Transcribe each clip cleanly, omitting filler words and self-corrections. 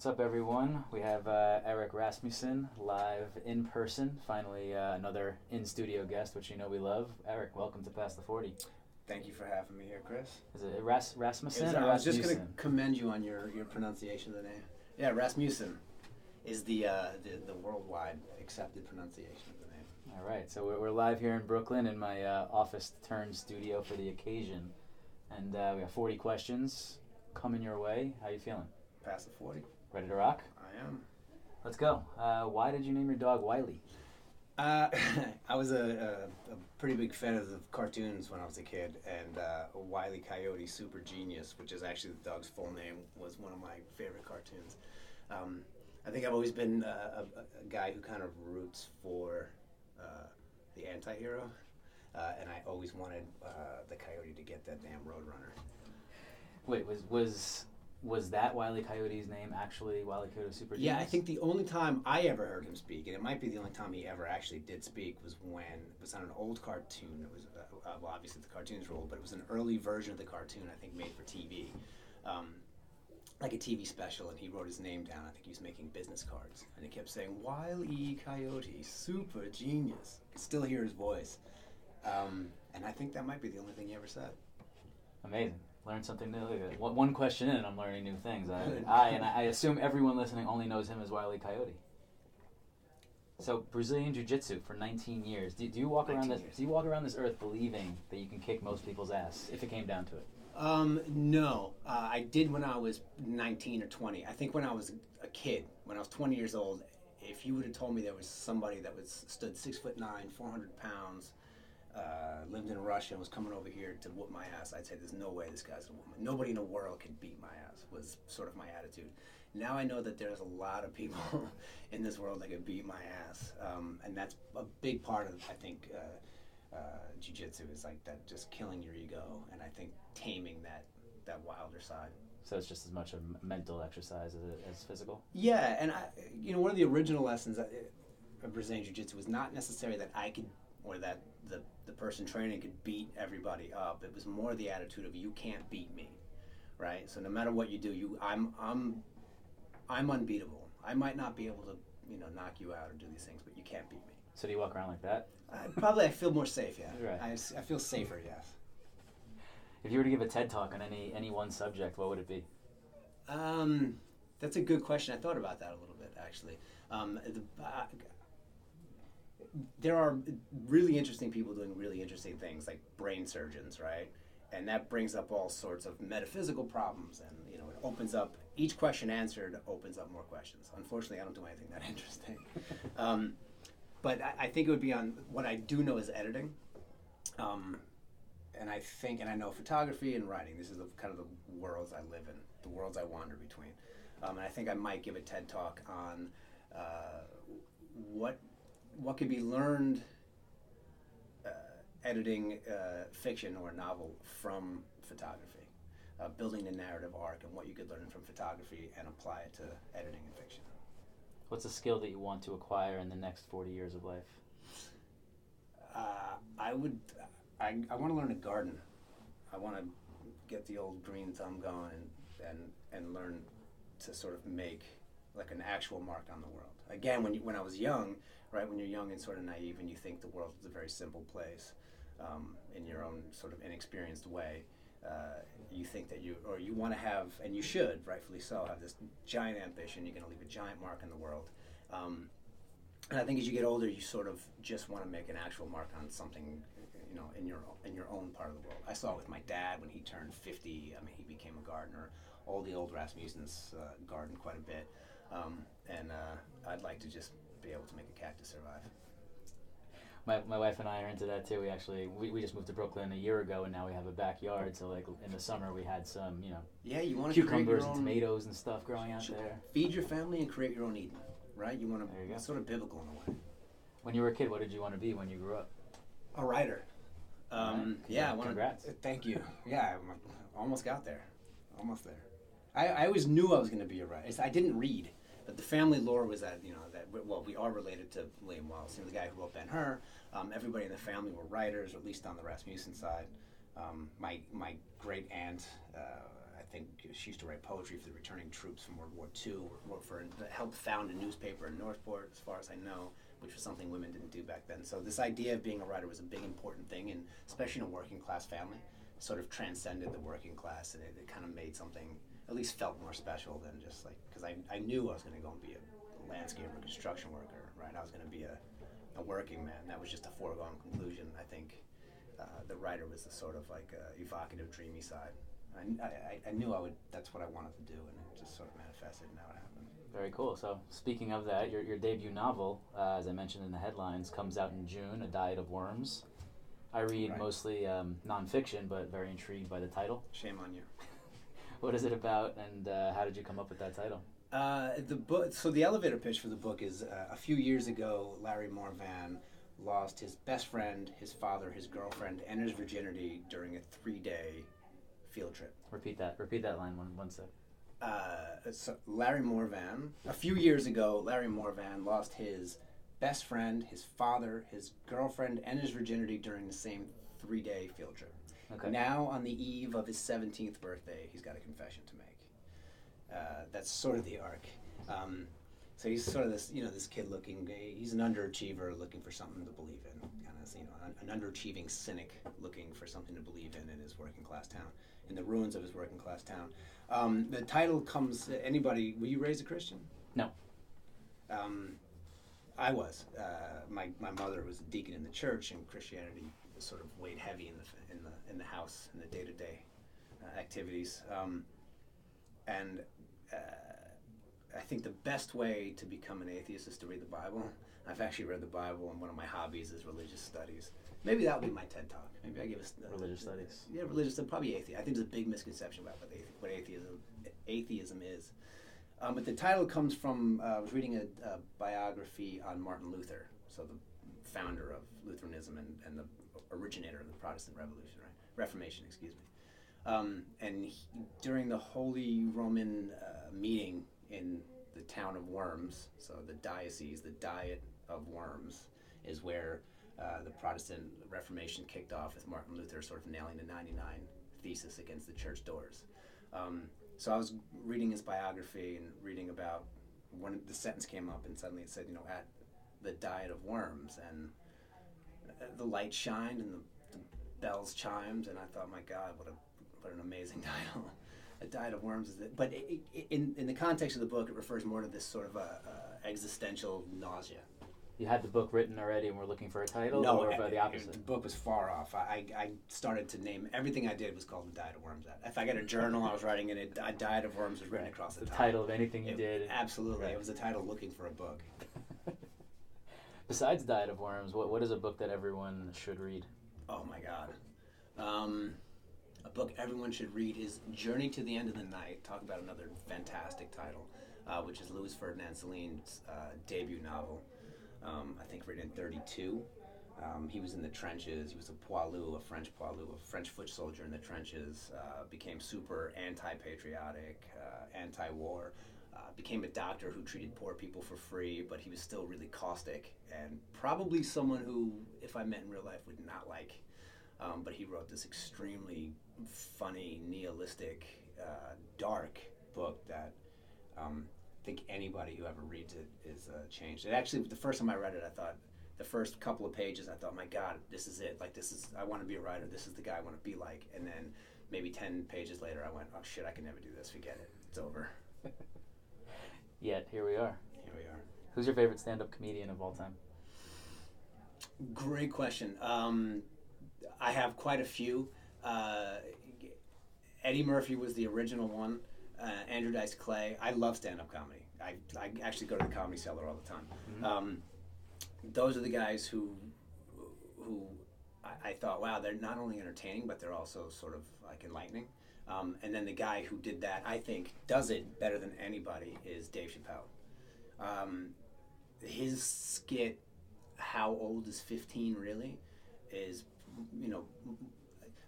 What's up, everyone? We have Erik Rasmussen live in person. Finally, another in-studio guest, which you know we love. Erik, welcome to Past the 40. Thank you for having me here, Chris. Is it Rasmussen or I was just Rasmussen? going to commend you on your pronunciation of the name. Yeah, Rasmussen is the worldwide accepted pronunciation of the name. All right, so we're live here in Brooklyn in my office-turned-studio for the occasion. And we have 40 questions coming your way. How you feeling? Past the 40. Ready to rock? I am. Let's go. Why did you name your dog Wiley? I was a pretty big fan of the cartoons when I was a kid, and Wile E. Coyote Super Genius, which is actually the dog's full name, was one of my favorite cartoons. I think I've always been a guy who kind of roots for the anti-hero, and I always wanted the coyote to get that damn Roadrunner. Wait, was that Wile E. Coyote's name actually Wile E. Coyote Super Genius? Yeah, I think the only time I ever heard him speak, and it might be the only time he ever actually did speak, was when it was on an old cartoon. It was, well, obviously the cartoons were old, but it was an early version of the cartoon, I think, made for TV. Like a TV special, and he wrote his name down. I think he was making business cards. And he kept saying, Wile E. Coyote, Super Genius. I can still hear his voice. And I think that might be the only thing he ever said. Amazing. Learn something new. One question in, and I'm learning new things. I assume everyone listening only knows him as Wile E. Coyote. So Brazilian Jiu-Jitsu for 19 years. Do you walk around this? Do you walk around this earth believing that you can kick most people's ass if it came down to it? No. I did when I was 19 or 20. I think when I was a kid, when I was 20 years old, if you would have told me there was somebody that stood 6'9", 400 pounds. Lived in Russia and was coming over here to whoop my ass, I'd say there's no way this guy's a woman. Nobody in the world can beat my ass, was sort of my attitude. Now I know that there's a lot of people in this world that can beat my ass. And that's a big part of, I think, jiu-jitsu is like that, just killing your ego, and I think taming that wilder side. So it's just as much a mental exercise as physical? Yeah, and one of the original lessons of Brazilian Jiu-Jitsu was not necessarily that I could, or that the person training could beat everybody up. It was more the attitude of, you can't beat me, right? So no matter what you do, I'm unbeatable. I might not be able to, knock you out or do these things, but you can't beat me. So do you walk around like that? Probably I feel more safe, yeah. Right. I feel safer, yes. If you were to give a TED Talk on any one subject, what would it be? That's a good question. I thought about that a little bit, actually. There are really interesting people doing really interesting things, like brain surgeons, right? And that brings up all sorts of metaphysical problems, and it opens up, each question answered opens up more questions. Unfortunately, I don't do anything that interesting. But I think it would be on what I do know is editing. And I know photography and writing. This is kind of the worlds I live in, the worlds I wander between. And I think I might give a TED Talk on what could be learned editing fiction or a novel from photography, building a narrative arc, and what you could learn from photography and apply it to editing and fiction. What's a skill that you want to acquire in the next 40 years of life? I want to learn to garden. I want to get the old green thumb going and learn to sort of make like an actual mark on the world. Again, when I was young, right, when you're young and sort of naive and you think the world is a very simple place, in your own sort of inexperienced way, you think that you want to have, and you should, rightfully so, have this giant ambition. You're going to leave a giant mark in the world. And I think as you get older, you sort of just want to make an actual mark on something, in your own part of the world. I saw it with my dad when he turned 50. I mean, he became a gardener. All the old Rasmussens gardened quite a bit. And I'd like to just be able to make a cactus survive. My wife and I are into that too. We just moved to Brooklyn a year ago, and now we have a backyard. So like in the summer, we had some you want to cucumbers and tomatoes and stuff growing out there. Feed your family and create your own Eden, right? You want to. It's sort of biblical in a way. When you were a kid, what did you want to be when you grew up? A writer. Yeah. Congrats. Thank you. Yeah, I almost got there. Almost there. I always knew I was going to be a writer. I didn't read, but the family lore was that we are related to William Wallace, the guy who wrote Ben-Hur. Everybody in the family were writers, or at least on the Rasmussen side. My great aunt, I think she used to write poetry for the returning troops from World War II, helped found a newspaper in Northport, as far as I know, which was something women didn't do back then. So this idea of being a writer was a big important thing, and especially in a working class family, sort of transcended the working class, and it kind of made something, at least felt more special than just like, because I knew I was going to go and be a landscaper, construction worker, right? I was going to be a working man. That was just a foregone conclusion. I think the writer was the sort of like evocative, dreamy side. I knew that's what I wanted to do, and it just sort of manifested, and now it happened. Very cool. So speaking of that, your debut novel, as I mentioned in the headlines, comes out in June, A Diet of Worms. I read mostly nonfiction, but very intrigued by the title. Shame on you. What is it about, and how did you come up with that title? The book. So the elevator pitch for the book is a few years ago, Larry Morvan lost his best friend, his father, his girlfriend, and his virginity during a 3-day field trip. Repeat that line one sec. So Larry Morvan, a few years ago, Larry Morvan lost his best friend, his father, his girlfriend, and his virginity during the same 3-day field trip. Okay. Now, on the eve of his 17th birthday, he's got a confession to make. That's sort of the arc. So he's sort of this kid he's an underachiever looking for something to believe in, kind of, an underachieving cynic looking for something to believe in his working class town, in the ruins of his working class town. The title comes, were you raised a Christian? No. I was. My mother was a deacon in the church, and Christianity sort of weighed heavy in the house, in the day-to-day activities. I think the best way to become an atheist is to read the Bible. I've actually read the Bible, and one of my hobbies is religious studies. Maybe that would be my TED Talk. Maybe I give us religious studies. Yeah, religious, probably atheist. I think there's a big misconception about what atheism is. But the title comes from, I was reading a biography on Martin Luther, so the founder of Lutheranism and the originator of the Protestant Reformation, excuse me. And during the Holy Roman meeting in the town of Worms, so the diocese, the Diet of Worms, is where the Protestant Reformation kicked off, with Martin Luther sort of nailing the 99 thesis against the church doors. So I was reading his biography and reading about when the sentence came up, and suddenly it said, at the Diet of Worms, and the light shined and the bells chimed, and I thought, my God, what an amazing title. A Diet of Worms is it? But in the context of the book, it refers more to this sort of existential nausea. You had the book written already and were looking for a title? No, or the opposite? The book was far off. I started to name, everything I did was called The Diet of Worms. If I got a journal, I was writing in it, A Diet of Worms was written across the top. The title of anything you did. Absolutely. It was the title looking for a book. Besides Diet of Worms, what is a book that everyone should read? Oh my God. A book everyone should read is Journey to the End of the Night. Talk about another fantastic title, which is Louis Ferdinand Céline's debut novel. I think written in 1932. He was in the trenches. He was a French foot soldier in the trenches. Became super anti-patriotic, anti-war. Became a doctor who treated poor people for free, but he was still really caustic, and probably someone who, if I met in real life, would not like. But he wrote this extremely funny, nihilistic, dark book that I think anybody who ever reads it is changed. It actually, the first time I read it, I thought, the first couple of pages, I thought, my God, this is it. I want to be a writer. This is the guy I want to be like. And then maybe 10 pages later, I went, oh shit, I can never do this. Forget it. It's over. Yet, here we are. Here we are. Who's your favorite stand-up comedian of all time? Great question. I have quite a few. Eddie Murphy was the original one. Andrew Dice Clay. I love stand-up comedy. I actually go to the Comedy Cellar all the time. Mm-hmm. Those are the guys who I thought, wow, they're not only entertaining, but they're also sort of like enlightening. And then the guy who did that, I think, does it better than anybody is Dave Chappelle. His skit, How Old is 15 Really? Is,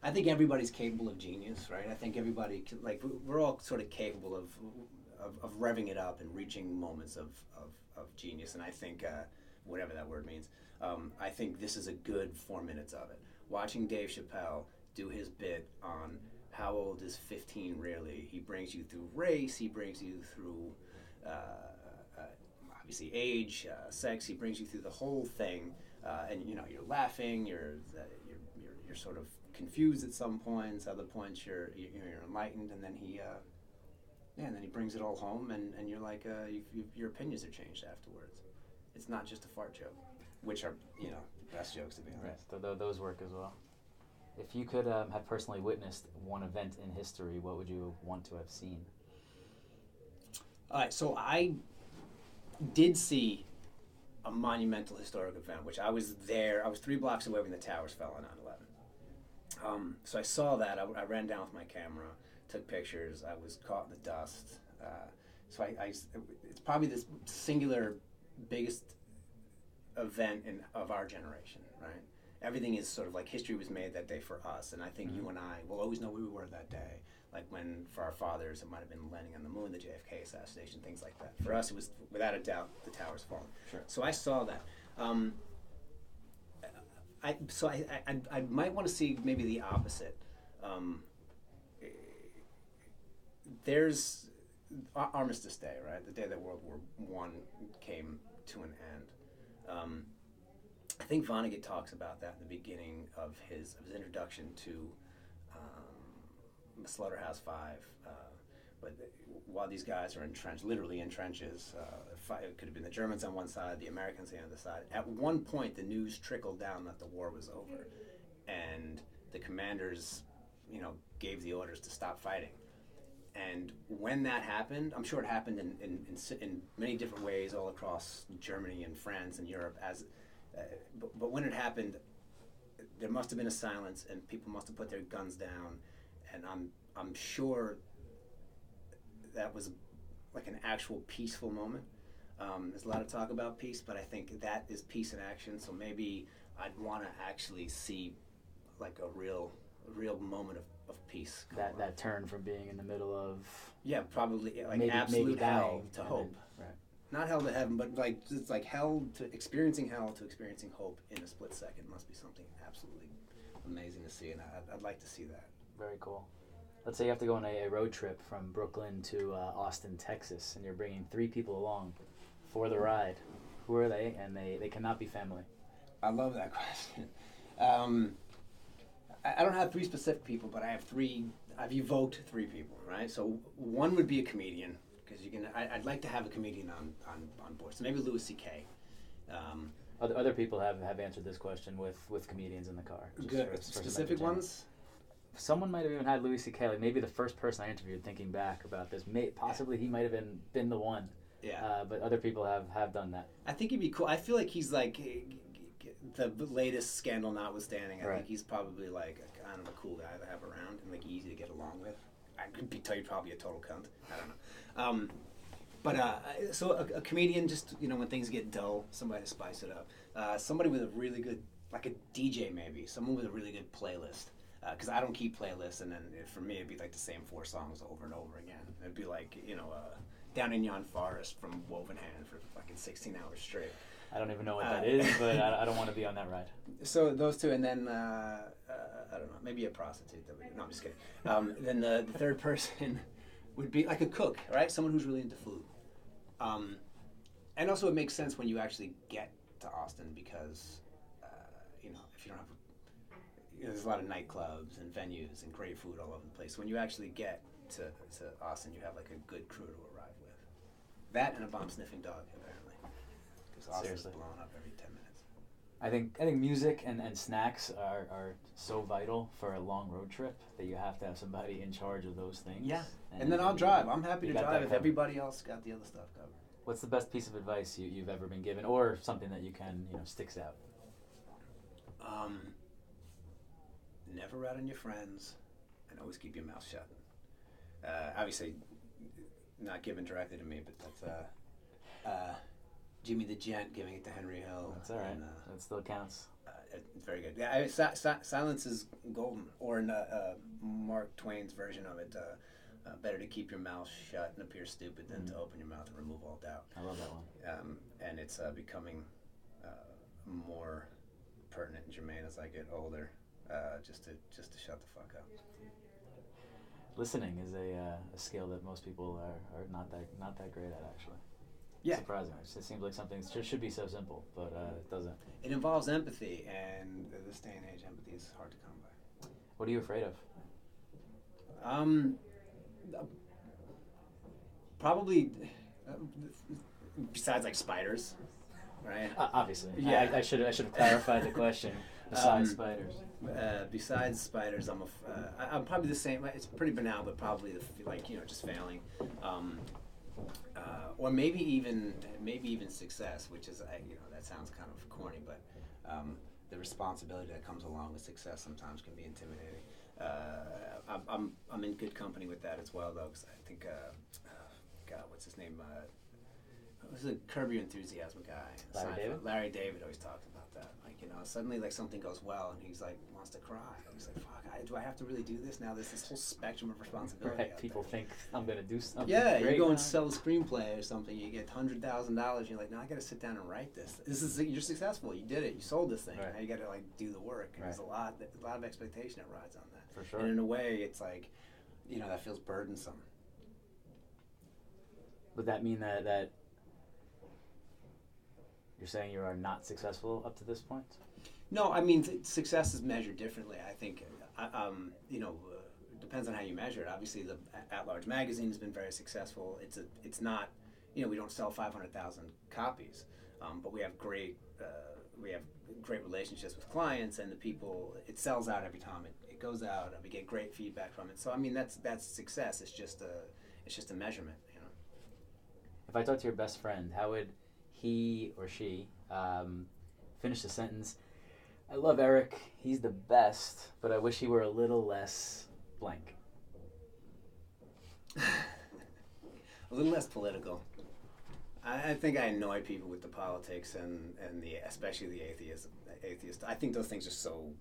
I think everybody's capable of genius, right? I think everybody, we're all sort of capable of revving it up and reaching moments of genius. And I think, whatever that word means, I think this is a good 4 minutes of it. Watching Dave Chappelle do his bit on how old is 15 really? He brings you through race. He brings you through obviously age, sex. He brings you through the whole thing, and you know you're laughing. You're sort of confused at some points. Other points you're enlightened, and then he brings it all home, and you're like your opinions are changed afterwards. It's not just a fart joke, which are the best jokes to be honest. Right. Those work as well. If you could have personally witnessed one event in history, what would you want to have seen? All right, so I did see a monumental historic event, which I was there. I was 3 blocks away when the towers fell on 9/11. So I saw that. I ran down with my camera, took pictures. I was caught in the dust. So it's probably this singular biggest event of our generation, right? Everything is sort of like history was made that day for us, and I think you and I will always know where we were that day. Like when for our fathers it might have been landing on the moon, the JFK assassination, things like that. For us it was without a doubt the towers falling. Sure. So I saw that. I might want to see maybe the opposite. There's Armistice Day, right? The day that World War I came to an end. I think Vonnegut talks about that in the beginning of his introduction to Slaughterhouse Five. But while these guys are entrenched, literally in trenches, it could have been the Germans on one side, the Americans on the other side. At one point, the news trickled down that the war was over, and the commanders, gave the orders to stop fighting. And when that happened, I'm sure it happened in many different ways all across Germany and France and Europe. But when it happened, there must have been a silence, and people must have put their guns down. And I'm sure that was like an actual peaceful moment. There's a lot of talk about peace, but I think that is peace in action. So maybe I'd want to actually see like a real moment of peace. That turn from being in the middle of probably like maybe absolute hell dying to hope. Right. Not hell to heaven, but like it's like hell to experiencing hope in a split second must be something absolutely amazing to see, and I'd like to see that. Very cool. Let's say you have to go on a road trip from Brooklyn to Austin, Texas, and you're bringing 3 people along for the ride. Who are they? And they cannot be family. I love that question. I don't have 3 specific people, but I've evoked 3 people, right? So one would be a comedian, because I'd like to have a comedian on board. So maybe Louis C.K. Other people have answered this question with comedians in the car. Good. Specific ones? Someone might have even had Louis C.K. Like maybe the first person I interviewed, thinking back about this, possibly he might have been the one. Yeah. But other people have done that. I think he'd be cool. I feel like he's like the latest scandal notwithstanding. I think he's probably like a cool guy to have around and like easy to get along with. I could tell you probably a total cunt. I don't know. So a comedian, just when things get dull, somebody to spice it up. Somebody with a really good, like a DJ maybe. Someone with a really good playlist. Because I don't keep playlists, and then for me it'd be like the same 4 songs over and over again. It'd be like Down in Yon Forest from Woven Hand for fucking 16 hours straight. I don't even know what that is, but I don't want to be on that ride. So those 2, and then I don't know, maybe a prostitute. No, I'm just kidding. Then the third person would be like a cook, right? Someone who's really into food. And also it makes sense when you actually get to Austin because if you don't have there's a lot of nightclubs and venues and great food all over the place. When you actually get to Austin, you have like a good crew to arrive with. That and a bomb-sniffing dog, apparently. Because Austin's blowing up every 10 minutes. I think music and snacks are so vital for a long road trip that you have to have somebody in charge of those things. Yeah, and then I'll drive. I'm happy to drive if everybody else got the other stuff covered. What's the best piece of advice you've ever been given, or something that you can sticks out? Never rat on your friends, and always keep your mouth shut. Obviously, not given directly to me, but that's Jimmy the Gent giving it to Henry Hill. That's all right. And, that still counts. It's very good. Yeah, silence is golden. Or in Mark Twain's version of it, better to keep your mouth shut and appear stupid than to open your mouth and remove all doubt. I love that one. And it's becoming more pertinent and germane as I get older. Just to shut the fuck up. listening is a skill that most people are not that great at, actually. Yeah. Surprisingly, it seems like something that should be so simple, but it doesn't. It involves empathy, and this day and age, empathy is hard to come by. What are you afraid of? Probably, besides like spiders, right? Obviously. Yeah. I should have clarified the question. Besides spiders. Besides spiders, I'm probably the same. It's pretty banal, but probably just failing, or maybe even success, which is that sounds kind of corny, but the responsibility that comes along with success sometimes can be intimidating. I'm in good company with that as well, though, because I think God, what's his name? Who's the Curb Your Enthusiasm guy? Larry David always talked about that. Suddenly something goes well, and he's like wants to cry. He's like, "Fuck, do I have to really do this now? There's this whole spectrum of responsibility." Right. People think I'm gonna do something. Yeah, great you go now. and sell a screenplay or something. You get $100,000. You're like, "No, I got to sit down and write this. You're successful. You did it. You sold this thing. Right. Now you got to do the work." And Right. there's a lot of expectation that rides on that. For sure. And in a way, it's like, that feels burdensome. Would that mean that you're saying you are not successful up to this point? No, I mean success is measured differently. I think, it depends on how you measure it. Obviously, the At Large magazine has been very successful. It's not, we don't sell 500,000 copies, but we have great relationships with clients, and the people. It sells out every time it goes out, and we get great feedback from it. So I mean that's success. It's just a measurement. If I talk to your best friend, how would he or she finish the sentence? I love Erik. He's the best, but I wish he were a little less blank. A little less political. I think I annoy people with the politics and especially the atheist. I think those things are so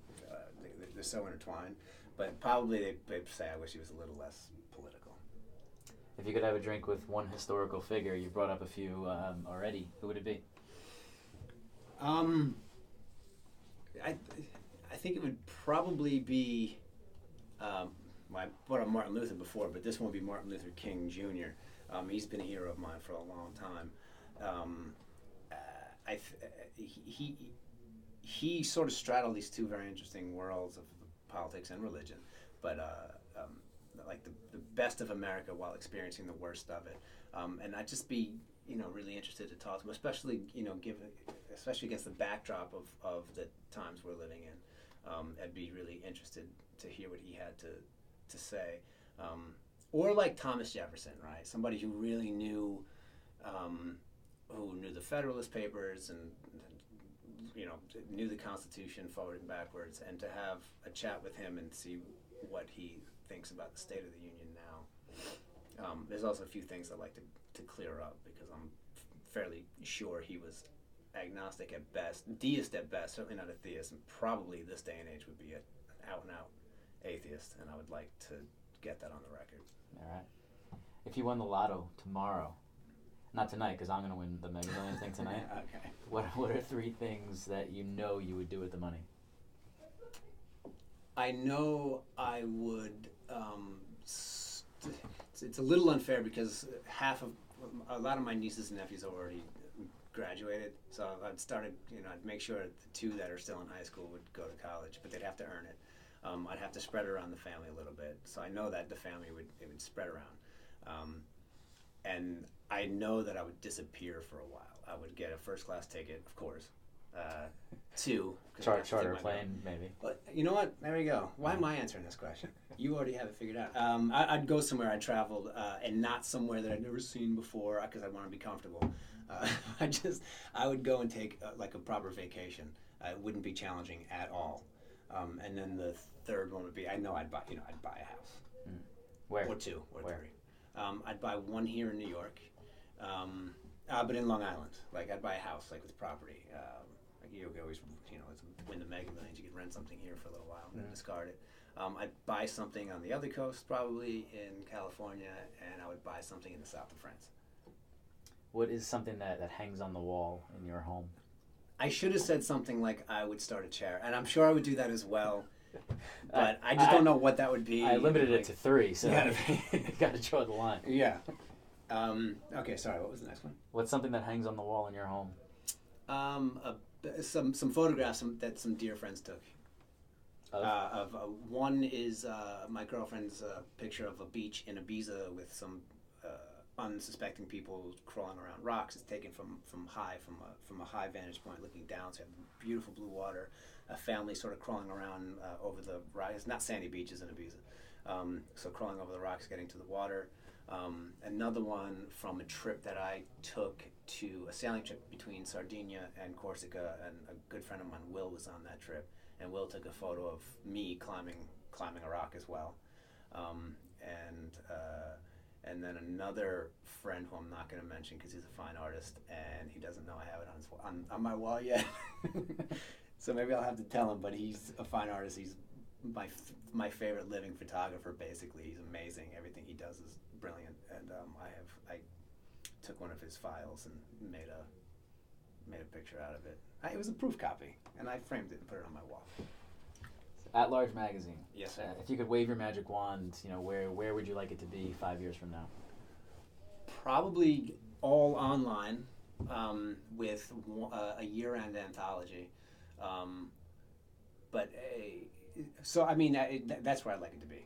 they're so intertwined. But probably they'd say I wish he was a little less political. If you could have a drink with one historical figure, you brought up a few already. Who would it be? I think it would probably be. I brought up Martin Luther before, but this one would be Martin Luther King Jr. He's been a hero of mine for a long time. He sort of straddled these two very interesting worlds of politics and religion, but like the best of America while experiencing the worst of it. And I'd just be really interested to talk to him, especially especially against the backdrop of the times we're living in. I'd be really interested to hear what he had to say. Or like Thomas Jefferson, right? Somebody who really knew the Federalist Papers and knew the Constitution forward and backwards, and to have a chat with him and see what he thinks about the state of the Union now. There's also a few things I'd like to clear up, because I'm fairly sure he was agnostic at best, deist at best, certainly not a theist, and probably this day and age would be an out-and-out atheist, and I would like to get that on the record. All right. If you won the lotto tomorrow, not tonight because I'm going to win the Mega Millions thing tonight. Okay. What are three things that you would do with the money? I know I would. It's a little unfair because a lot of my nieces and nephews already graduated, so I'd started. I'd make sure the two that are still in high school would go to college, but they'd have to earn it. I'd have to spread it around the family a little bit, so I know that the family would spread around, and I know that I would disappear for a while. I would get a first-class ticket, of course. Two. Charter plane, maybe. But you know what? There we go. Why am I answering this question? You already have it figured out. I'd go somewhere I traveled, and not somewhere that I'd never seen before, because I want to be comfortable. I would go and take like a proper vacation. It wouldn't be challenging at all. And then the third one would be, I'd buy a house. Where? Or two, or Where? three. I'd buy one here in New York, but in Long Island. Like, I'd buy a house, like, with property. Like, you could always, win the Mega Millions, you could rent something here for a little while and then discard it. I'd buy something on the other coast, probably in California, and I would buy something in the south of France. What is something that hangs on the wall in your home? I should have said something like I would start a charity, and I'm sure I would do that as well. But I just don't know what that would be. I limited it to 3, so you got to draw the line. Yeah. Okay, sorry, what was the next one? What's something that hangs on the wall in your home? Some photographs that some dear friends took. One is my girlfriend's picture of a beach in Ibiza with some unsuspecting people crawling around rocks. It's taken from a high vantage point, looking down. So you have beautiful blue water, a family sort of crawling around over the rocks. It's not sandy beaches in Ibiza, so crawling over the rocks, getting to the water. Another one from a trip that I took to a sailing trip between Sardinia and Corsica, and a good friend of mine, Will, was on that trip, and Will took a photo of me climbing a rock as well, and then another friend who I'm not going to mention because he's a fine artist and he doesn't know I have it on my wall yet, so maybe I'll have to tell him. But he's a fine artist. He's my favorite living photographer. Basically, he's amazing. Everything he does is brilliant, and I took one of his files and made a picture out of it. It was a proof copy, and I framed it and put it on my wall. At Large Magazine. Yes, sir. If you could wave your magic wand, where would you like it to be 5 years from now? Probably all online, with a year-end anthology. That's where I'd like it to be.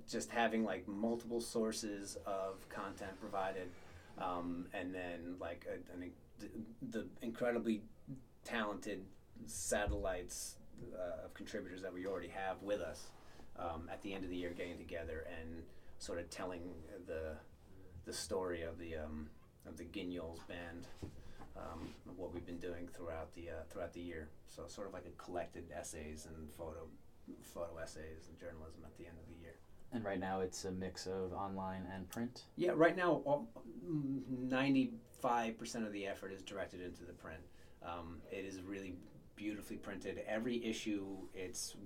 Just having like multiple sources of content provided, and then like the incredibly talented satellites of contributors that we already have with us, at the end of the year getting together and sort of telling the story of the Guignols band, of what we've been doing throughout the year. So sort of like a collected essays and photo essays and journalism at the end of the year. And right now it's a mix of online and print? Yeah, right now 95% of the effort is directed into the print. It is really beautifully printed. Every issue,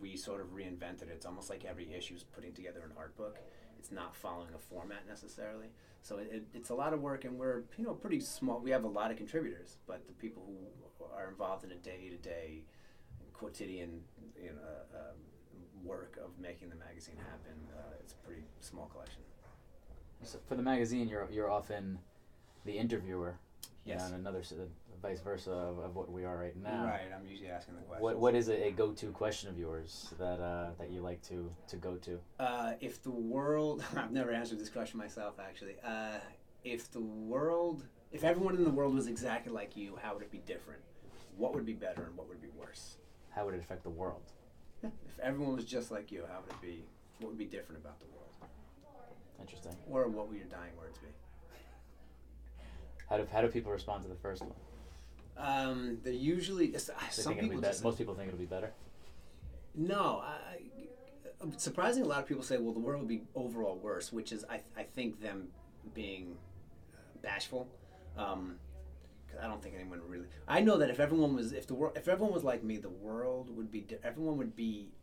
we sort of reinvented it. It's almost like every issue is putting together an art book. It's not following a format necessarily. So it's a lot of work, and we're pretty small. We have a lot of contributors, but the people who are involved in a day-to-day, quotidian work of making the magazine happen, it's a pretty small collection. So for the magazine, you're often the interviewer. Yes. And another vice versa of what we are right now. Right. I'm usually asking the questions. What is a go-to question of yours that you like to go to? If the world, I've never answered this question myself actually. If everyone in the world was exactly like you, how would it be different? What would be better and what would be worse? How would it affect the world? If everyone was just like you, what would be different about the world? Interesting. Or what would your dying words be? How do people respond to the first one? They're usually some people most people think it'll be better. No, surprisingly, a lot of people say, "Well, the world would be overall worse," which is I think them being bashful. I don't think anyone really. I know that if everyone was like me, the world would be. Everyone would be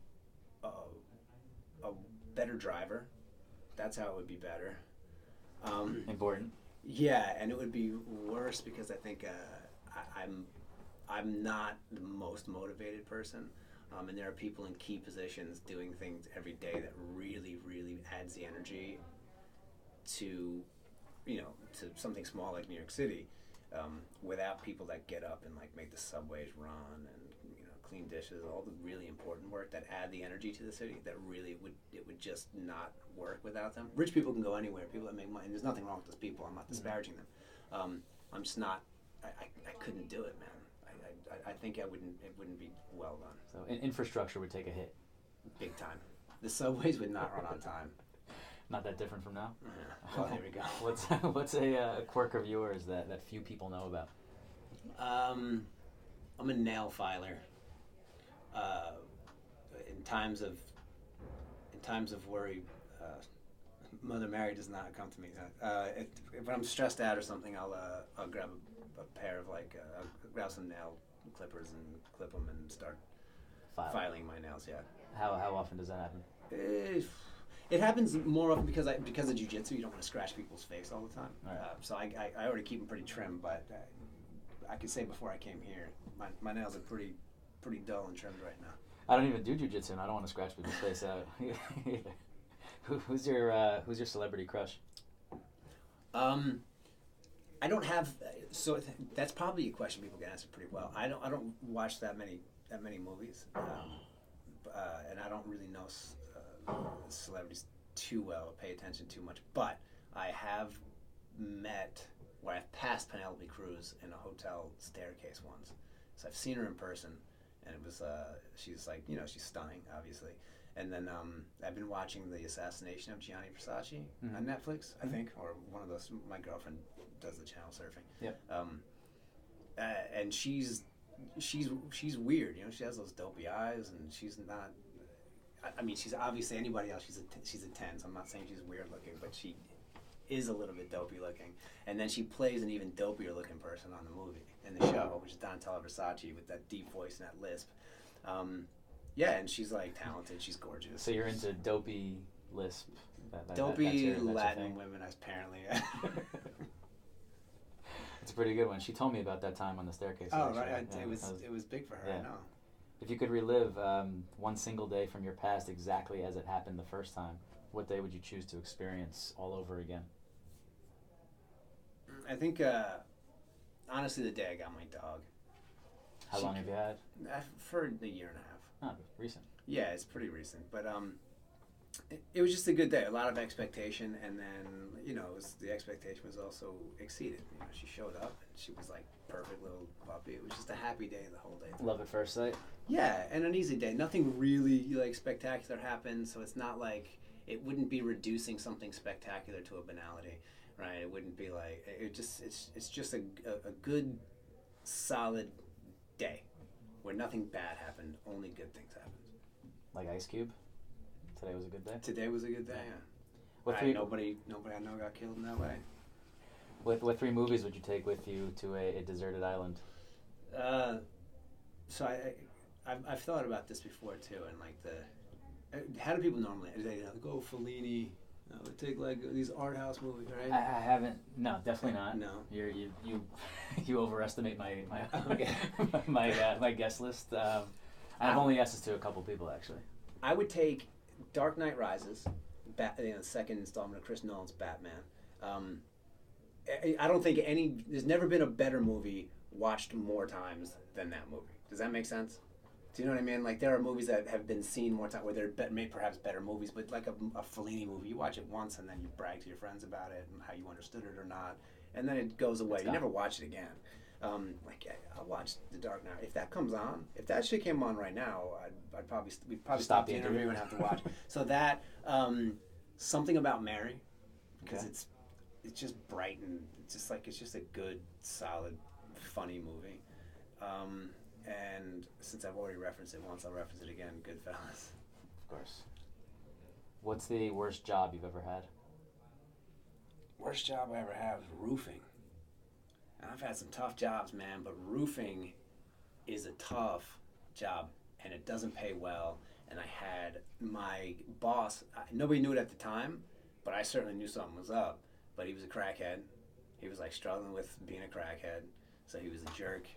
a better driver. That's how it would be better. Important. Yeah, and it would be worse because I think I'm not the most motivated person, and there are people in key positions doing things every day that really, really adds the energy to something small like New York City. Without people that get up and like make the subways run and clean dishes, all the really important work that add the energy to the city, that really would just not work without them. Rich people can go anywhere. People that make money, and there's nothing wrong with those people. I'm not disparaging them. I'm just not. I couldn't do it, man. I think it wouldn't be well done. So infrastructure would take a hit. Big time. The subways would not run on time. Not that different from now. Yeah. Well, here we go. What's a quirk of yours that few people know about? I'm a nail filer. In times of worry, Mother Mary does not come to me. If I'm stressed out or something, I'll grab a pair of I'll grab some nail clippers and clip them and start filing my nails. Yeah. How often does that happen? It happens more often because of jiu-jitsu. You don't want to scratch people's face all the time. Right. So I already keep them pretty trim. But I could say before I came here, my nails are pretty dull and trimmed right now. I don't even do jujitsu, and I don't want to scratch people's face out either. Who's your celebrity crush? I don't have. So that's probably a question people can answer pretty well. I don't watch that many movies, and I don't really know celebrities too well, pay attention too much. But I have I've passed Penelope Cruz in a hotel staircase once. So I've seen her in person, and it was she's like, she's stunning, obviously. And then I've been watching the assassination of Gianni Versace on Netflix, I think, or one of those. My girlfriend does the channel surfing. Yep. And she's weird, she has those dopey eyes, and she's not. I mean, she's obviously anybody else. She's a 10. So I'm not saying she's weird looking, but she is a little bit dopey looking. And then she plays an even dopier looking person on the movie in the show, which is Donatella Versace with that deep voice and that lisp. Yeah, and she's like talented. She's gorgeous. So you're into dopey lisp. Dopey Latin women, apparently. It's a pretty good one. She told me about that time on the staircase. Oh, right. It was big for her. Yeah. I know. If you could relive one single day from your past exactly as it happened the first time, what day would you choose to experience all over again? I think, honestly, the day I got my dog. How long have you had? For a year and a half. Oh, recent. Yeah, it's pretty recent. But it was just a good day. A lot of expectation, and then, the expectation was also exceeded. She showed up, and she was like perfect little puppy. It was just a happy day the whole day. Love at first sight? Yeah, and an easy day. Nothing really spectacular happened, so it's not like it wouldn't be reducing something spectacular to a banality, right? It wouldn't be like it's just a good, solid day where nothing bad happened, only good things happened. Like Ice Cube? Today was a good day? Today was a good day, yeah. Nobody I know got killed in that way. What 3 movies would you take with you to a deserted island? So I've thought about this before too, and how do people normally? They go Fellini. They take like these art house movies, right? I haven't. No, definitely not. No. You overestimate my my guest list. I've only asked this to a couple people actually. I would take Dark Knight Rises, the second installment of Chris Nolan's Batman. I don't think there's never been a better movie watched more times than that movie. Does that make sense? Do you know what I mean? Like, there are movies that have been seen more times where they're made perhaps better movies, but like a Fellini movie, you watch it once and then you brag to your friends about it and how you understood it or not, and then it goes away. You never watch it again. I'll watch The Dark Knight. If that comes on, if that shit came on right now, we'd probably stop the interview and have to watch. So that, Something About Mary, because it's just bright and it's just a good, solid, funny movie. And since I've already referenced it once, I'll reference it again. Goodfellas. Of course. What's the worst job you've ever had? Worst job I ever had was roofing. And I've had some tough jobs, man, but roofing is a tough job, and it doesn't pay well. And I had my boss, nobody knew it at the time, but I certainly knew something was up. But he was a crackhead. He was struggling with being a crackhead, so he was a jerk.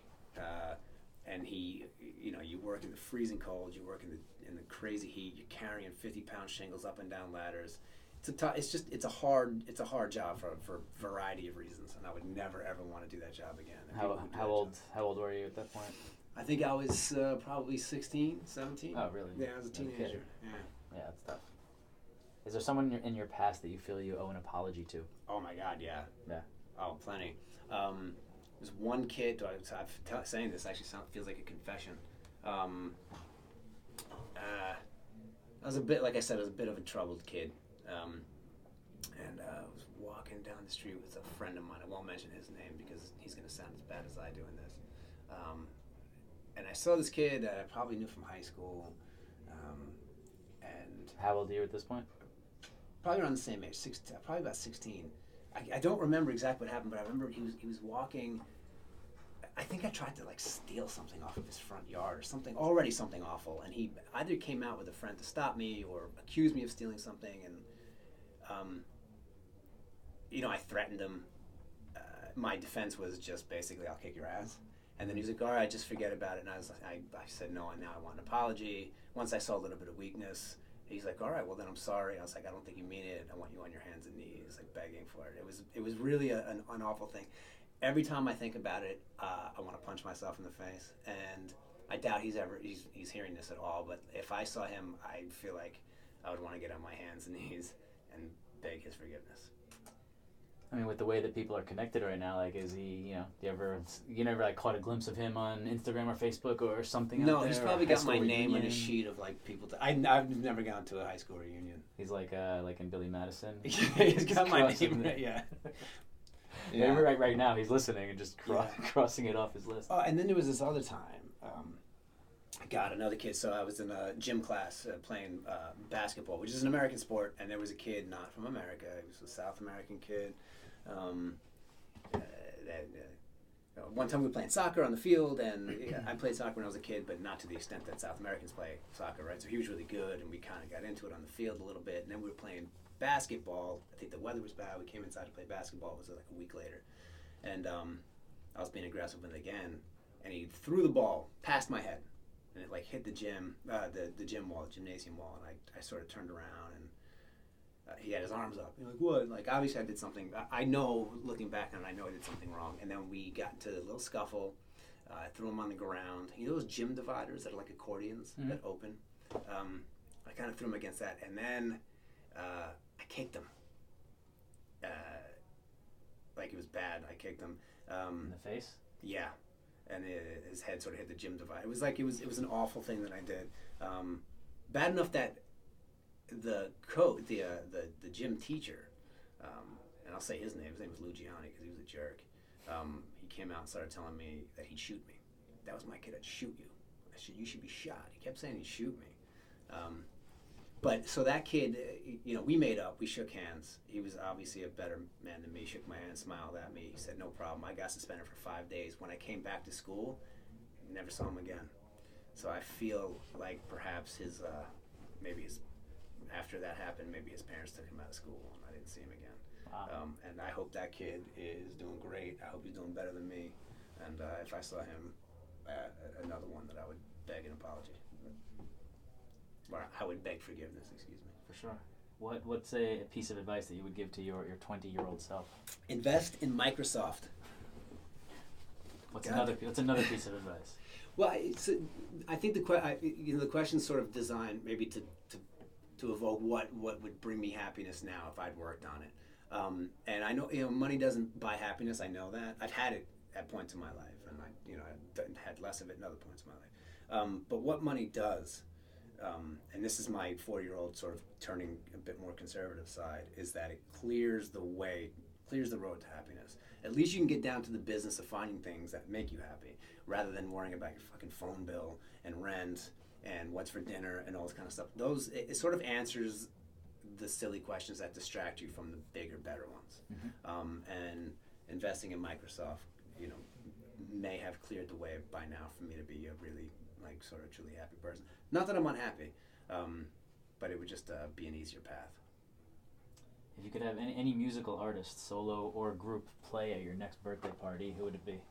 And he, you work in the freezing cold, you work in the crazy heat, you're carrying 50-pound shingles up and down ladders. It's a hard job for a variety of reasons, and I would never ever want to do that job again. How old were you at that point? I think I was probably 16, 17. Oh, really? Yeah, I was a teenager. Yeah, that's tough. Is there someone in your past that you feel you owe an apology to? Oh my God, yeah. Yeah. Oh, plenty. There's one kid. Saying this actually feels like a confession. I was a bit, like I said, I was a bit of a troubled kid. And I was walking down the street with a friend of mine. I won't mention his name because he's going to sound as bad as I do in this. And I saw this kid that I probably knew from high school. And how old are you at this point? Probably around the same age, probably about 16. I don't remember exactly what happened, but I remember he was walking. I think I tried to steal something off of his front yard or something awful, and he either came out with a friend to stop me or accused me of stealing something, and I threatened him. My defense was just basically, I'll kick your ass. And then he was like, all right, just forget about it. And I said, no, now I want an apology. Once I saw a little bit of weakness, he's like, all right, well then I'm sorry. I was like, I don't think you mean it. I want you on your hands and knees, like begging for it. It was really an awful thing. Every time I think about it, I want to punch myself in the face. And I doubt he's hearing this at all. But if I saw him, I feel like I would want to get on my hands and knees and beg his forgiveness. I mean, with the way that people are connected right now, like, is he, you never like caught a glimpse of him on Instagram or Facebook or something? No, out there, he's probably got my name reunion? on a sheet of like people. I've never gone to a high school reunion. He's like in Billy Madison. He's got my name, yeah. Yeah. Right now he's listening and just crossing it off his list. Oh, and then there was this other time. Another kid. So I was in a gym class playing basketball, which is an American sport, and there was a kid not from America. He was a South American kid. One time we were playing soccer on the field, and I played soccer when I was a kid, but not to the extent that South Americans play soccer, right? So he was really good, and we kind of got into it on the field a little bit, and then we were playing basketball. I think the weather was bad. We came inside to play basketball. It was like a week later, and I was being aggressive with him again, and he threw the ball past my head, and it like hit the gym, the gym wall, the gymnasium wall, and I sort of turned around, and he had his arms up. He's like, what? Like, obviously I did something. I know, looking back on it, I know I did something wrong. And then we got into a little scuffle. I threw him on the ground. You know those gym dividers that are like accordions that open? I kind of threw him against that. And then I kicked him. Like it was bad. I kicked him. In the face? Yeah. And his head sort of hit the gym divider. It was like, it was an awful thing that I did. Bad enough that the gym teacher, and I'll say his name was Luciani because he was a jerk. He came out and started telling me that he'd shoot me. That was my kid. I'd shoot you. You should be shot. He kept saying he'd shoot me. But so that kid, we made up. We shook hands. He was obviously a better man than me. Shook my hand, smiled at me. He said, "No problem." I got suspended for 5 days. When I came back to school, never saw him again. So I feel like perhaps after that happened, maybe his parents took him out of school and I didn't see him again. Wow. And I hope that kid is doing great. I hope he's doing better than me. And if I saw him, another one that I would beg an apology. Or I would beg forgiveness, excuse me. For sure. What's a piece of advice that you would give to your 20-year-old self? Invest in Microsoft. What's another piece of advice? Well, I think the question's sort of designed maybe to evoke what would bring me happiness now if I'd worked on it. And I know money doesn't buy happiness. I know that. I've had it at points in my life, and I've had less of it in other points in my life. But what money does, and this is my 4-year-old sort of turning a bit more conservative side, is that it clears the road to happiness. At least you can get down to the business of finding things that make you happy, rather than worrying about your fucking phone bill and rent and what's for dinner and all this kind of stuff. It sort of answers the silly questions that distract you from the bigger, better ones. Mm-hmm. And investing in Microsoft, may have cleared the way by now for me to be a really, sort of truly happy person. Not that I'm unhappy, but it would just be an easier path. If you could have any musical artist, solo or group, play at your next birthday party, who would it be?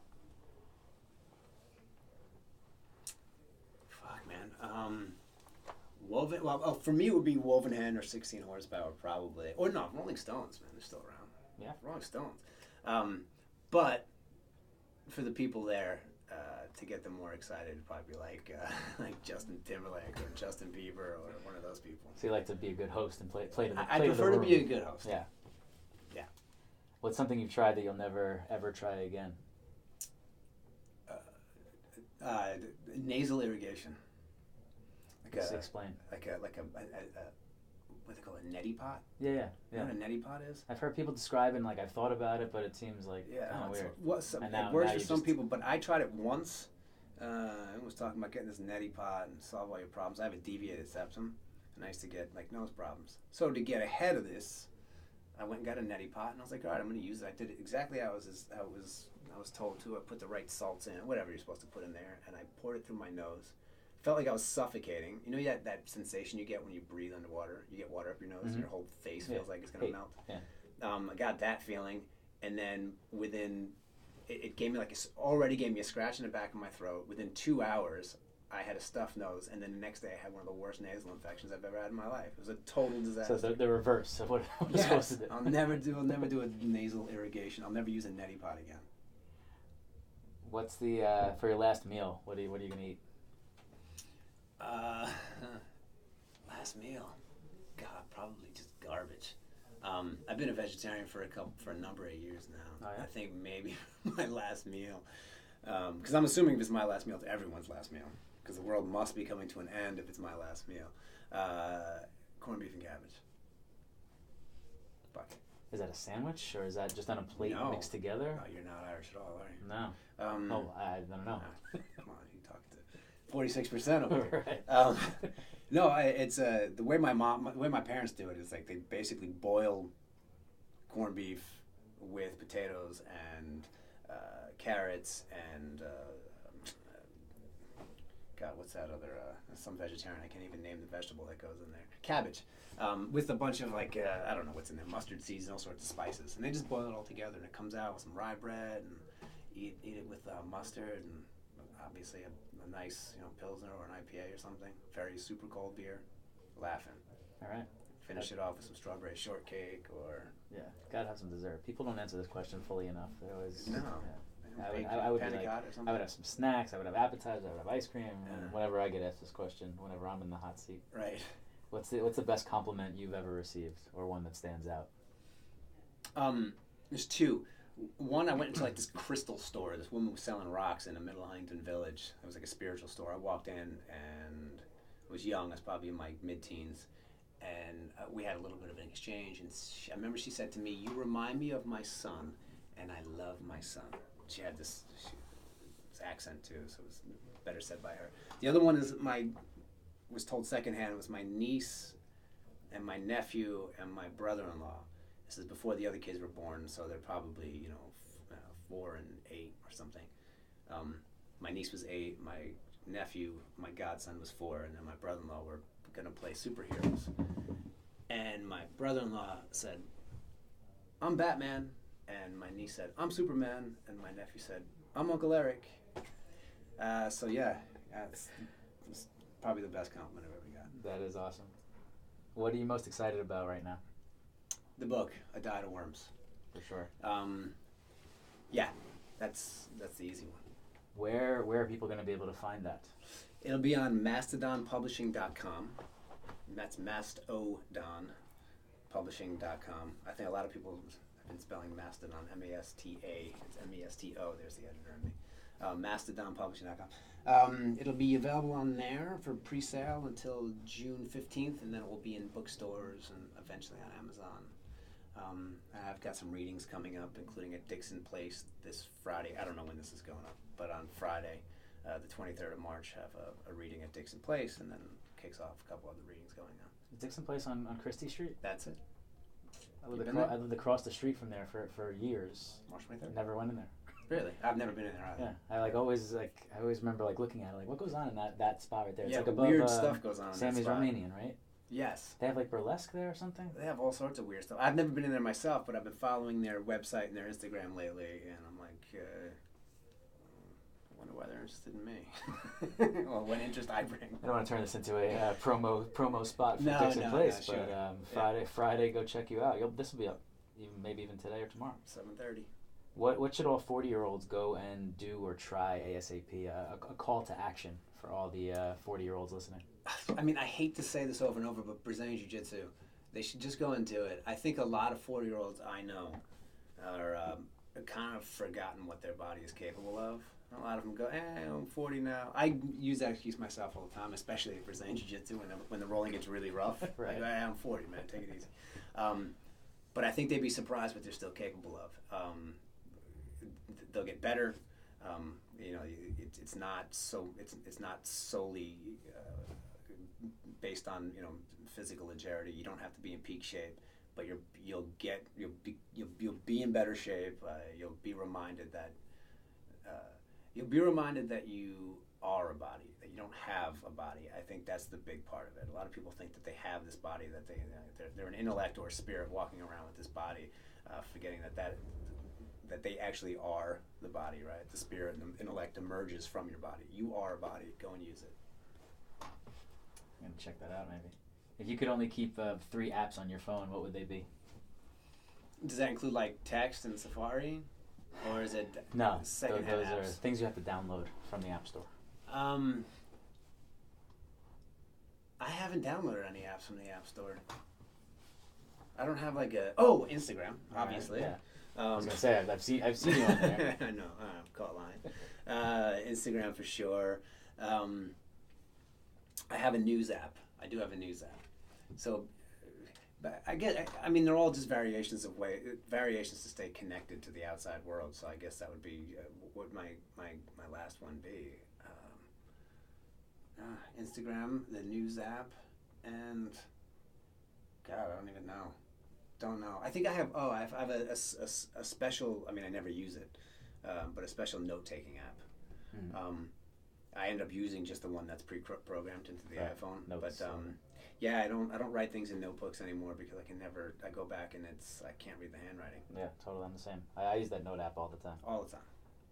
For me it would be Woven Hen or 16 Horsepower probably. Or no, Rolling Stones, man, they're still around. Yeah. Rolling Stones. But for the people there, to get them more excited, it'd probably be like Justin Timberlake or Justin Bieber or one of those people. So you like to be a good host and play to the I prefer to be a good host. Yeah. Yeah. What's something you've tried that you'll never ever try again? Nasal irrigation. Explain. Like a what do they call it, a neti pot? Yeah. You know what a neti pot is? I've heard people describe it, and I've thought about it, but it seems like kind of weird. It works for some people, but I tried it once. I was talking about getting this neti pot and solve all your problems. I have a deviated septum, and I used to get nose problems. So to get ahead of this, I went and got a neti pot, and I was like, all right, I'm going to use it. I did it exactly how I was told to. I put the right salts in, whatever you're supposed to put in there, and I poured it through my nose. Felt like I was suffocating. You know that sensation you get when you breathe underwater? You get water up your nose, and your whole face feels like it's going to melt. Yeah. I got that feeling, and then within it gave me already gave me a scratch in the back of my throat. Within 2 hours, I had a stuffed nose, and then the next day I had one of the worst nasal infections I've ever had in my life. It was a total disaster. So the reverse of what you're supposed to do. I'll never do a nasal irrigation. I'll never use a neti pot again. What's the for your last meal? What are you gonna eat? Last meal, God, probably just garbage. I've been a vegetarian for a number of years now. Oh, yeah? I think maybe my last meal, because I'm assuming if it's my last meal, it's everyone's last meal. Because the world must be coming to an end if it's my last meal. Corned beef and cabbage. Bucket. Is that a sandwich, or is that just on a plate mixed together? No, you're not Irish at all, are you? No. I don't know. Come on, you talk to 46% of it. Right. No, it's the way the way my parents do it is like they basically boil corned beef with potatoes and carrots and God, what's that other? Some vegetarian. I can't even name the vegetable that goes in there. Cabbage, with a bunch of I don't know what's in there, mustard seeds and all sorts of spices, and they just boil it all together, and it comes out with some rye bread, and eat it with mustard, and obviously a nice Pilsner or an IPA or something. Very super cold beer. Laughing. All right. Finish it off with some strawberry shortcake or. Yeah, gotta have some dessert. People don't answer this question fully enough. They always. No. Yeah. I would have some snacks. I would have appetizers. I would have ice cream. And whenever I get asked this question, whenever I'm in the hot seat. Right. What's the best compliment you've ever received, or one that stands out? There's two. One, I went into this crystal store. This woman was selling rocks in the middle of Huntington Village. It was like a spiritual store. I walked in and I was young. I was probably in my mid-teens. And we had a little bit of an exchange. And I remember she said to me, "You remind me of my son, and I love my son." She had this accent too, so it was better said by her. The other one is was told secondhand. It was my niece and my nephew and my brother-in-law. This is before the other kids were born, so they're probably 4 and 8 or something. My niece was 8. My nephew, my godson, was 4, and then my brother-in-law were gonna play superheroes. And my brother-in-law said, "I'm Batman." And my niece said, "I'm Superman." And my nephew said, "I'm Uncle Erik." So yeah, it's probably the best compliment I've ever got. That is awesome. What are you most excited about right now? The book, A Diet of Worms. For sure. Yeah, that's the easy one. Where are people going to be able to find that? It'll be on mastodonpublishing.com. That's mastodonpublishing.com. I think a lot of people have been spelling Mastodon, M-A-S-T-A. It's M-E-S-T-O. There's the editor in me. Mastodonpublishing.com. It'll be available on there for pre-sale until June 15th, and then it will be in bookstores and eventually on Amazon. I've got some readings coming up, including at Dixon Place this Friday. I don't know when this is going up, but on Friday, the 23rd of March, have a reading at Dixon Place, and then kicks off a couple other readings going on. Is Dixon Place on Christie Street? That's it. I lived across the street from there for years. March 23rd? Never went in there. Really? I've never been in there either. Yeah, I always remember looking at it, what goes on in that spot right there? It's yeah, above, weird stuff goes on. Sammy's in that spot. Romanian, right? Yes. They have burlesque there or something? They have all sorts of weird stuff. I've never been in there myself, but I've been following their website and their Instagram lately, and I'm like, I wonder why they're interested in me. Or what interest I bring. I don't want to turn this into a promo spot for Dixon Place, sure. But Friday, go check you out. This will be up, maybe even today or tomorrow. 7:30. What should all 40-year-olds go and do or try ASAP? A call to action for all the 40-year-olds listening. I mean, I hate to say this over and over, but Brazilian Jiu-Jitsu, they should just go and do it. I think a lot of 40-year-olds I know are kind of forgotten what their body is capable of. A lot of them go, I'm 40 now. I use that excuse myself all the time, especially at Brazilian Jiu-Jitsu when the rolling gets really rough. Right. Like, I'm 40, man. Take it easy. But I think they'd be surprised what they're still capable of. They'll get better. It's not solely based on physical agility. You don't have to be in peak shape, but you'll be in better shape. You'll be reminded that you are a body, that you don't have a body. I think that's the big part of it. A lot of people think that they have this body, that they're an intellect or a spirit walking around with this body, forgetting that they actually are the body, right? The spirit and the intellect emerges from your body. You are a body. Go and use it. I'm gonna check that out maybe. If you could only keep 3 apps on your phone, what would they be? Does that include like text and Safari, or is it No, secondhand those are apps? things you have to download from the App Store. I haven't downloaded any apps from the App Store. I don't have like Instagram, obviously. Right, yeah. I was gonna say I've seen you on there. I know, I'm caught lying. Instagram for sure. I have a news app. I do have a news app. So, but I mean, they're all just variations to stay connected to the outside world. So I guess that would be what my last one be. Instagram, the news app, and God, I don't even know. Don't know. I think I have. I have a special. I mean, I never use it, but a special note-taking app. Mm. I end up using just the one that's pre-programmed into the iPhone. Notes, but yeah, I don't write things in notebooks anymore because I go back and I can't read the handwriting. Yeah, totally. I'm the same. I use that note app all the time. All the time.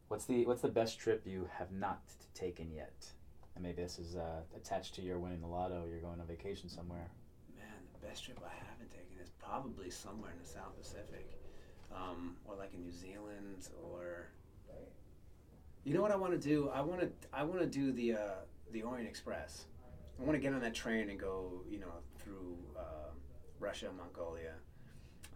What's the best trip you have not taken yet? And maybe this is attached to your winning the lotto. You're going on vacation somewhere. Man, the best trip I haven't taken is probably somewhere in the South Pacific, or like in New Zealand, or. You know what I want to do? I want to do the Orient Express. I want to get on that train and go, through Russia, Mongolia.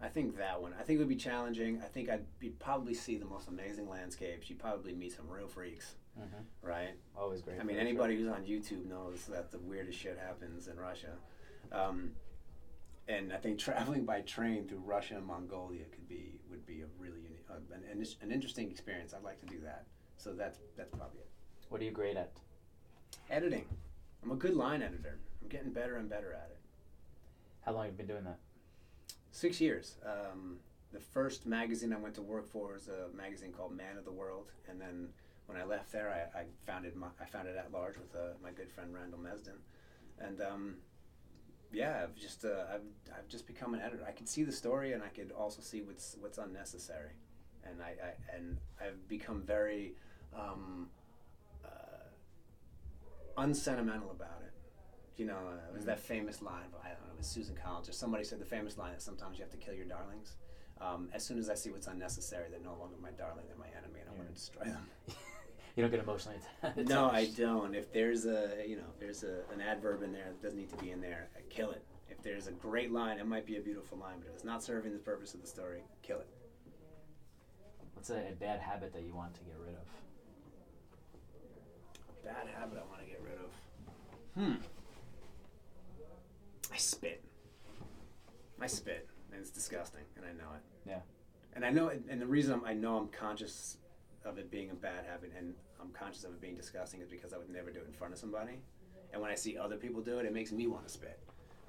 I think that one. I think it would be challenging. I think you'd probably see the most amazing landscapes. You'd probably meet some real freaks, right? Always great. I mean, anybody who's on YouTube knows that the weirdest shit happens in Russia. And I think traveling by train through Russia and Mongolia would be a really an interesting experience. I'd like to do that. So that's probably it. What are you great at? Editing. I'm a good line editor. I'm getting better and better at it. How long have you been doing that? 6 years. The first magazine I went to work for was a magazine called Man of the World, and then when I left there, I founded At Large with my good friend Randall Mesden, and I've just become an editor. I can see the story, and I could also see what's unnecessary, and I've become very unsentimental about it. It was that famous line, I don't know, it was Susan Collins or somebody said the famous line that sometimes you have to kill your darlings. As soon as I see what's unnecessary, they're no longer my darling, they're my enemy, and I want to destroy them. You don't get emotionally attached? No, I don't. If there's an adverb in there that doesn't need to be in there, kill it. If there's a great line, it might be a beautiful line, but if it's not serving the purpose of the story, kill it. What's a bad habit that you want to get rid of? A bad habit I want to get rid of? I spit, and it's disgusting, and I know it. Yeah. And I know it, and the reason I know I'm conscious of it being a bad habit and I'm conscious of it being disgusting is because I would never do it in front of somebody. And when I see other people do it, it makes me want to spit.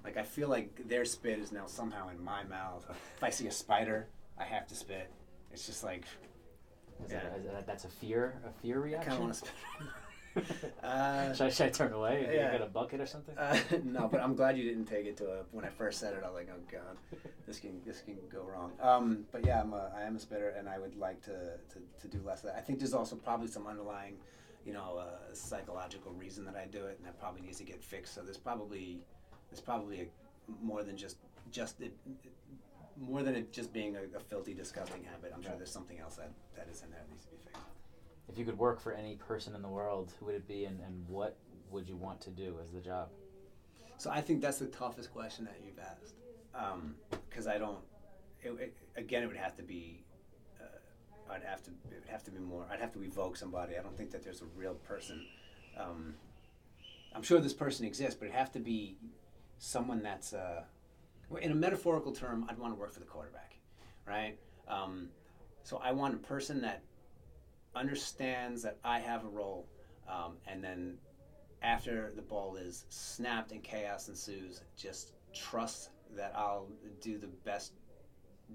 Like, I feel like their spit is now somehow in my mouth. If I see a spider, I have to spit. It's just like... That's a fear reaction? I kind of want to spit. Should I turn away? Yeah. You got a bucket or something? No, but I'm glad you didn't take it when I first said it, I was like, oh God, this can go wrong. But yeah, I am a spitter, and I would like to do less of that. I think there's also probably some underlying, psychological reason that I do it, and that probably needs to get fixed. So there's probably more than more than it just being a filthy, disgusting habit. I'm sure there's something else that is in there that needs to be fixed. If you could work for any person in the world, who would it be, and what would you want to do as the job? So I think that's the toughest question that you've asked, because I don't. It would have to be. It would have to be more. I'd have to evoke somebody. I don't think that there's a real person. I'm sure this person exists, but it'd have to be someone that's. In a metaphorical term, I'd want to work for the quarterback, right? So I want a person that understands that I have a role, and then after the ball is snapped and chaos ensues, just trust that I'll do the best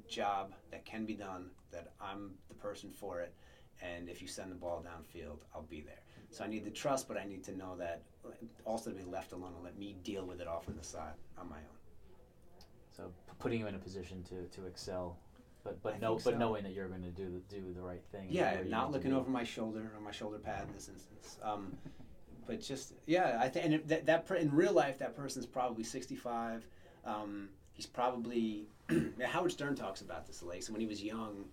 job that can be done, that I'm the person for it, and if you send the ball downfield, I'll be there. So I need the trust, but I need to know that also to be left alone and let me deal with it off on the side on my own. So putting you in a position to excel So. Knowing that you're going to do the right thing. Yeah, not looking over my shoulder or my shoulder pad in this instance. But just I think, and in real life, that person's probably 65. He's probably Howard Stern talks about this. Like, so when he was young,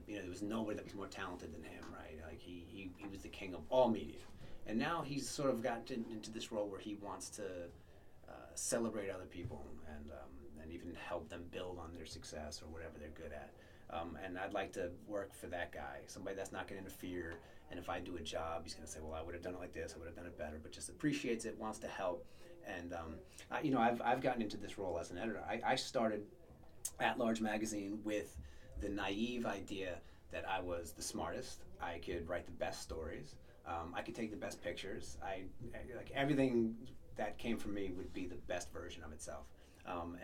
there was nobody that was more talented than him, right? Like he was the king of all media, and now he's sort of gotten into this role where he wants to celebrate other people and even help them build on their success or whatever they're good at. And I'd like to work for that guy, somebody that's not going to interfere. And if I do a job, he's going to say, well, I would have done it like this, I would have done it better, but just appreciates it, wants to help. And, I've gotten into this role as an editor. I started At Large Magazine with the naive idea that I was the smartest. I could write the best stories. I could take the best pictures. Like everything that came from me would be the best version of itself.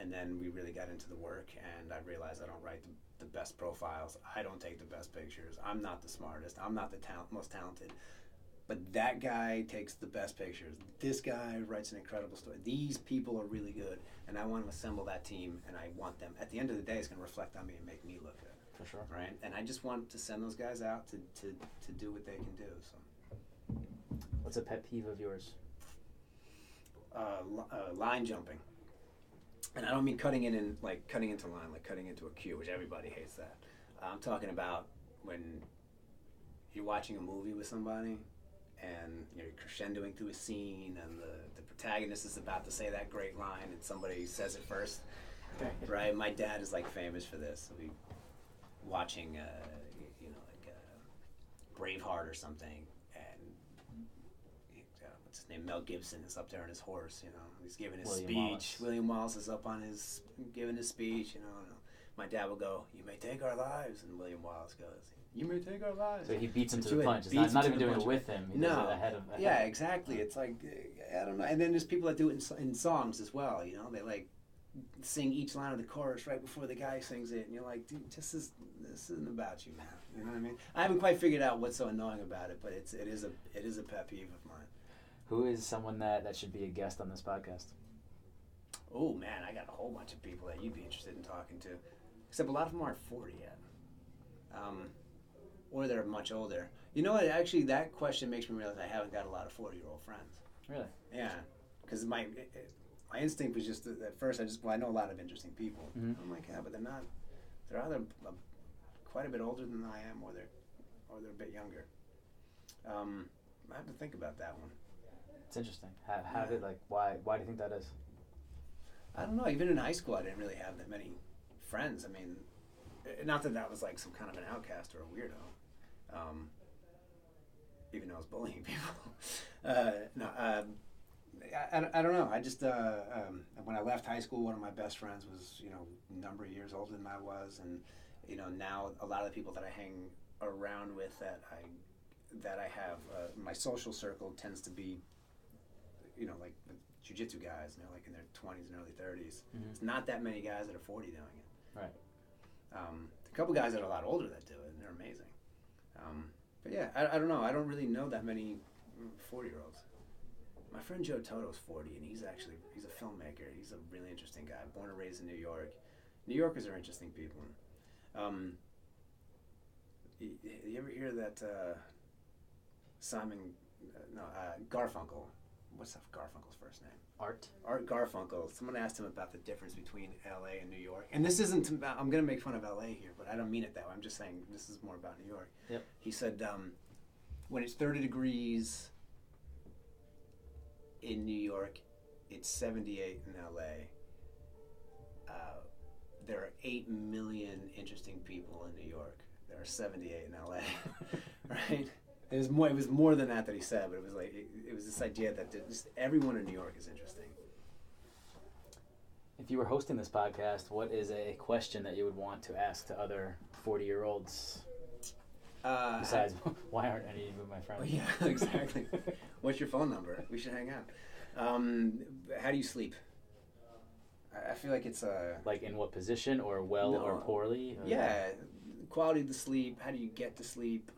And then we really got into the work, and I realized I don't write the best profiles. I don't take the best pictures. I'm not the smartest. I'm not the most talented. But that guy takes the best pictures. This guy writes an incredible story. These people are really good, and I want to assemble that team, and I want them, at the end of the day, it's going to reflect on me and make me look good. For sure. Right? And I just want to send those guys out to do what they can do. So. What's a pet peeve of yours? Line jumping. And I don't mean cutting into line, like cutting into a cue, which everybody hates that. I'm talking about when you're watching a movie with somebody and you're crescendoing through a scene and the protagonist is about to say that great line and somebody says it first. Right? My dad is like famous for this. We'll be watching, Braveheart or something, and what's his name? Mel Gibson is up there on his horse, he's giving his speech. Wallace. William Wallace is up on giving his speech, and my dad will go, "You may take our lives," and William Wallace goes, "You may take our lives." So he beats him to the punch. It's not even doing it with him. He does it ahead of him. Yeah, exactly. It's like, I don't know. And then there's people that do it in songs as well, They like sing each line of the chorus right before the guy sings it, and you're like, dude, this isn't about you, man. You know what I mean? I haven't quite figured out what's so annoying about it, but it is a pet peeve of mine. Who is someone that should be a guest on this podcast? Oh man, I got a whole bunch of people that you'd be interested in talking to, except a lot of them aren't 40 yet, or they're much older. You know what? Actually, that question makes me realize I haven't got a lot of 40-year-old friends. Really? Yeah, because my instinct was just at first I know a lot of interesting people. Mm-hmm. I'm like, yeah, but they're not. They're either quite a bit older than I am, or they're a bit younger. I have to think about that one. It's interesting. Why do you think that is? I don't know. Even in high school, I didn't really have that many friends. I mean, not that was like some kind of an outcast or a weirdo. Even though I was bullying people. I don't know. I just when I left high school, one of my best friends was a number of years older than I was, and now a lot of the people that I hang around with that I have my social circle tends to be like the jiu-jitsu guys, and they're like in their 20s and early 30s. Mm-hmm. It's not that many guys that are 40 doing it. Right. A couple guys that are a lot older that do it, and they're amazing. But yeah, I don't know. I don't really know that many 40-year-olds. My friend Joe Toto's 40, and he's a filmmaker. He's a really interesting guy, born and raised in New York. New Yorkers are interesting people. You ever hear that Garfunkel? What's Garfunkel's first name? Art Garfunkel. Someone asked him about the difference between L.A. and New York. And this isn't, I'm going to make fun of L.A. here, but I don't mean it that way. I'm just saying this is more about New York. Yep. He said when it's 30 degrees in New York, it's 78 in L.A. There are 8 million interesting people in New York. There are 78 in L.A. Right? It was more than that he said, but it was like it was this idea that just everyone in New York is interesting. If you were hosting this podcast, what is a question that you would want to ask to other 40-year-olds? Besides, why aren't any of my friends? Yeah, exactly. What's your phone number? We should hang out. How do you sleep? I feel like it's like in what position, or or poorly? Or yeah, quality of the sleep. How do you get to sleep?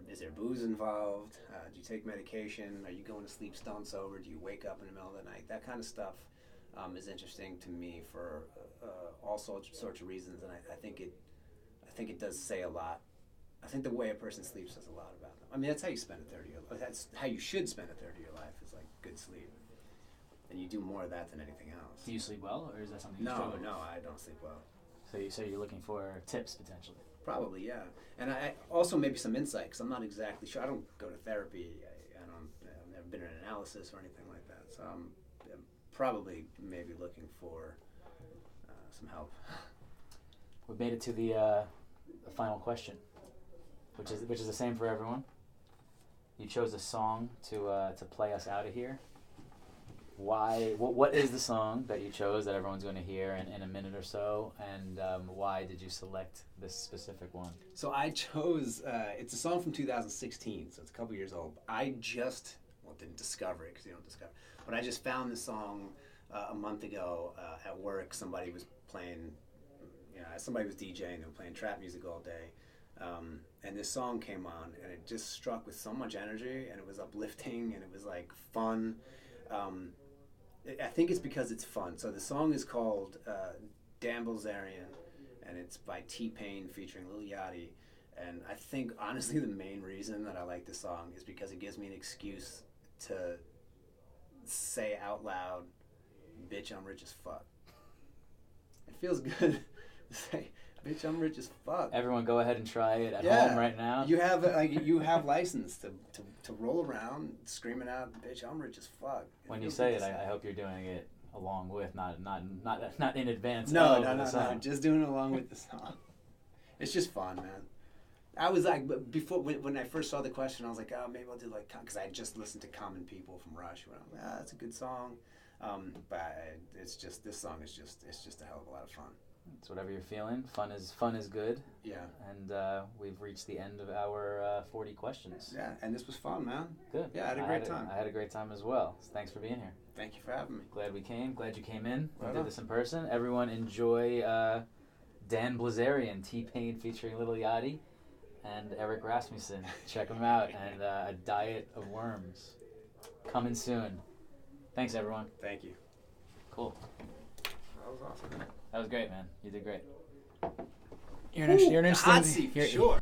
Is there booze involved? Do you take medication? Are you going to sleep stone sober? Do you wake up in the middle of the night? That kind of stuff. is interesting to me for all sorts of reasons, and I think it does say a lot. I think the way a person sleeps says a lot about them. I mean, that's how you spend a third of your life. That's how you should spend a third of your life, is like good sleep. And you do more of that than anything else. Do you sleep well, or is that something you struggle with? No, I don't sleep well. So you're looking for tips, potentially? Probably, yeah. And I also maybe some insight, because I'm not exactly sure. I don't go to therapy. I've never been in an analysis or anything like that. So I'm probably maybe looking for some help. We've made it to the final question, which is the same for everyone. You chose a song to play us out of here. Why? What is the song that you chose that everyone's going to hear in a minute or so, and why did you select this specific one? So I chose. It's a song from 2016, so it's a couple years old. I just didn't discover it, because you don't discover, but I just found this song a month ago at work. Somebody was playing. Somebody was DJing. They were playing trap music all day. And this song came on, and it just struck with so much energy, and it was uplifting, and it was like fun. I think it's because it's fun. So the song is called Dan Bilzerian, and it's by T-Pain featuring Lil Yachty. And I think, honestly, the main reason that I like this song is because it gives me an excuse to say out loud, "Bitch, I'm rich as fuck." It feels good to say, "Bitch, I'm rich as fuck." Everyone, go ahead and try it at home right now. You have license to roll around screaming out, "Bitch, I'm rich as fuck." When you say it, I hope you're doing it along with, not in advance. No, just doing it along with the song. It's just fun, man. I was like, before when I first saw the question, I was like, oh, maybe I'll do like, because I had just listened to Common People from Rush. Where I'm like, that's a good song, but it's just, this song is just a hell of a lot of fun. It's whatever you're feeling. Fun is good. Yeah. And we've reached the end of our 40 questions. Yeah, and this was fun, man. Good. Yeah, I had a great time. I had a great time as well. So thanks for being here. Thank you for having me. Glad we came. Glad you came in. Right We did this in person. Everyone enjoy Dan Bilzerian, T-Pain featuring Lil Yachty, and Erik Rasmussen. Check them out. And A Diet of Worms. Coming soon. Thanks, everyone. Thank you. Cool. That was awesome. That was great, man. You did great. You're an interesting. Hot seat, for sure.